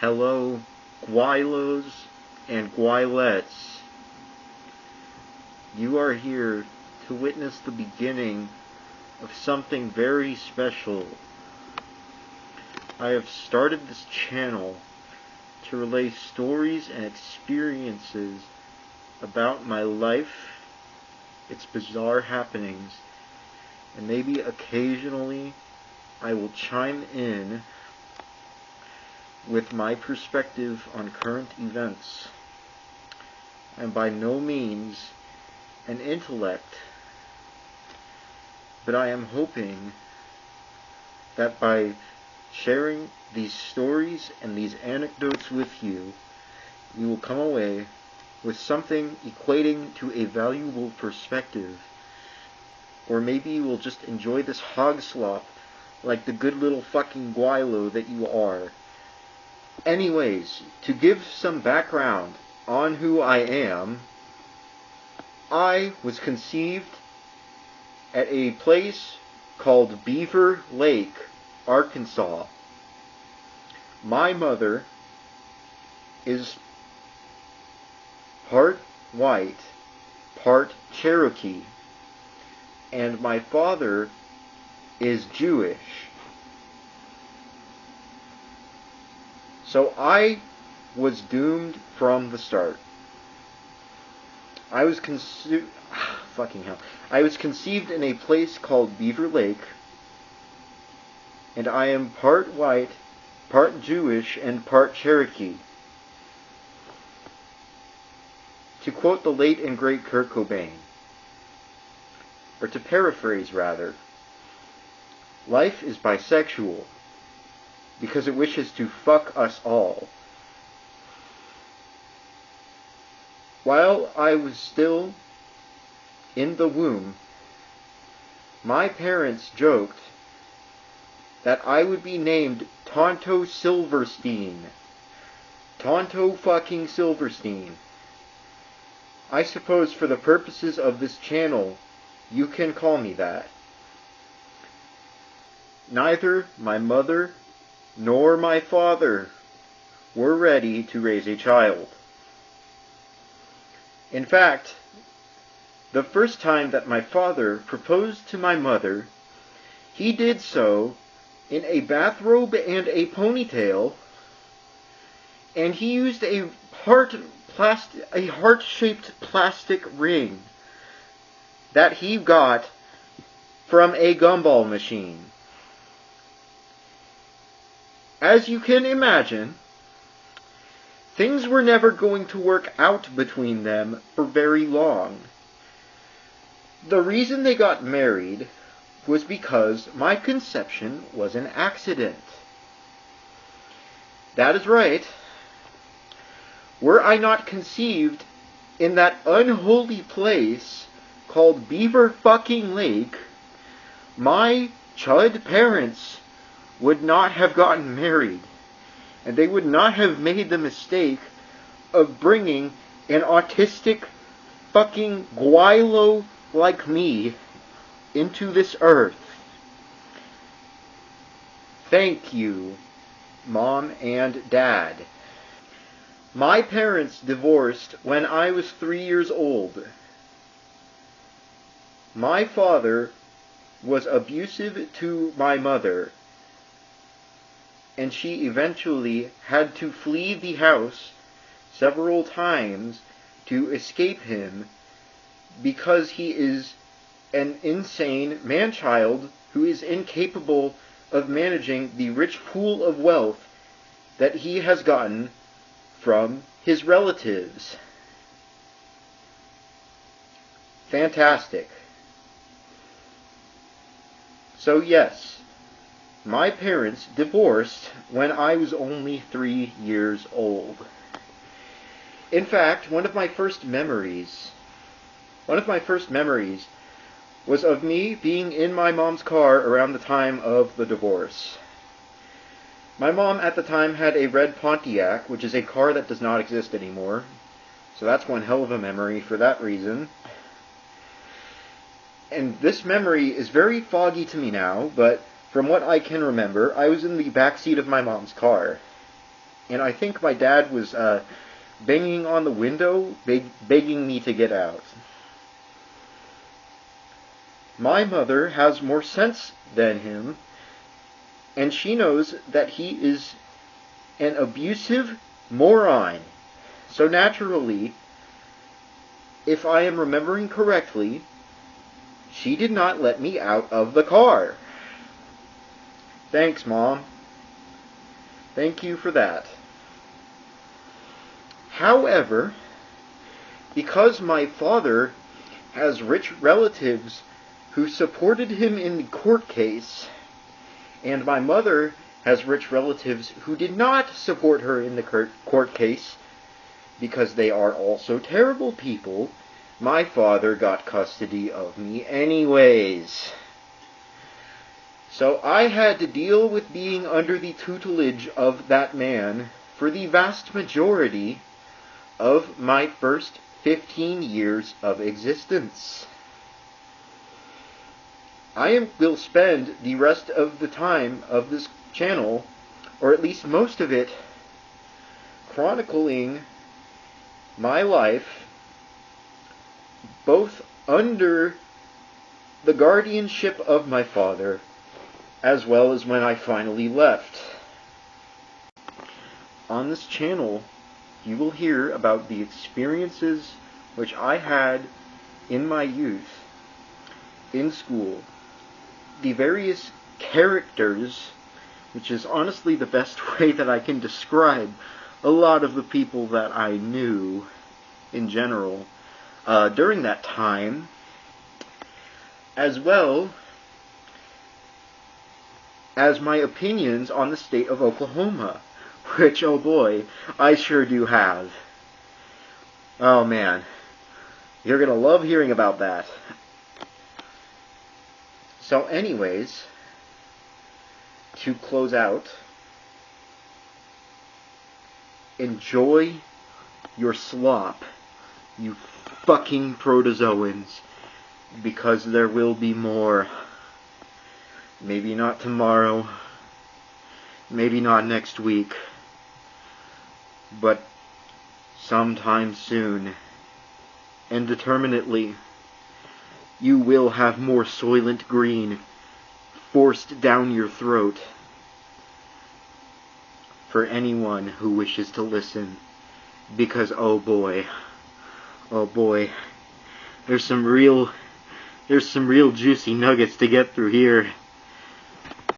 Hello, Gweilos and Gweilettes. You are here to witness the beginning of something very special. I have started this channel to relay stories and experiences about my life, its bizarre happenings, and maybe occasionally I will chime in with my perspective on current events. I am by no means an intellect, but I am hoping that by sharing these stories and these anecdotes with you, you will come away with something equating to a valuable perspective, or maybe you will just enjoy this hog slop like the good little fucking Gweilo that you are. Anyways, to give some background on who I am, I was conceived at a place called Beaver Lake, Arkansas. My mother is part white, part Cherokee, and my father is Jewish. So I was doomed from the start. I was conceived in a place called Beaver Lake, and I am part white, part Jewish, and part Cherokee. To quote the late and great Kurt Cobain, or to paraphrase rather, life is bisexual because it wishes to fuck us all. While I was still in the womb, my parents joked that I would be named Tonto Silverstein. Tonto fucking Silverstein. I suppose for the purposes of this channel, you can call me that. Neither my mother nor my father were ready to raise a child. In fact, the first time that my father proposed to my mother, he did so in a bathrobe and a ponytail, and he used a heart-shaped plastic ring that he got from a gumball machine. As you can imagine, things were never going to work out between them for very long. The reason they got married was because my conception was an accident. That is right. Were I not conceived in that unholy place called Beaver fucking Lake, my chud parents would not have gotten married, and they would not have made the mistake of bringing an autistic fucking Gweilo like me into this earth. Thank you, Mom and Dad. My parents divorced when I was 3 years old. My father was abusive to my mother, and she eventually had to flee the house several times to escape him because he is an insane man-child who is incapable of managing the rich pool of wealth that he has gotten from his relatives. Fantastic. So yes, my parents divorced when I was only 3 years old. In fact, one of my first memories was of me being in my mom's car around the time of the divorce. My mom at the time had a red Pontiac, which is a car that does not exist anymore. So that's one hell of a memory for that reason. And this memory is very foggy to me now, but from what I can remember, I was in the back seat of my mom's car. and I think my dad was banging on the window, begging me to get out. My mother has more sense than him, and she knows that he is an abusive moron. So naturally, if I am remembering correctly, she did not let me out of the car. Thanks, Mom. Thank you for that. However, because my father has rich relatives who supported him in the court case, and my mother has rich relatives who did not support her in the court case, because they are also terrible people, my father got custody of me anyways. So I had to deal with being under the tutelage of that man for the vast majority of my first 15 years of existence. I will spend the rest of the time of this channel, or at least most of it, chronicling my life both under the guardianship of my father as well as when I finally left. On this channel, you will hear about the experiences which I had in my youth, in school, the various characters, which is honestly the best way that I can describe a lot of the people that I knew in general during that time, as well as my opinions on the state of Oklahoma, which, oh boy, I sure do have. Oh man, you're gonna love hearing about that. So anyways, to close out, enjoy your slop, you fucking protozoans, because there will be more. Maybe not tomorrow, maybe not next week, but sometime soon, and determinately, you will have more Soylent Green forced down your throat for anyone who wishes to listen, because oh boy, there's some real juicy nuggets to get through here.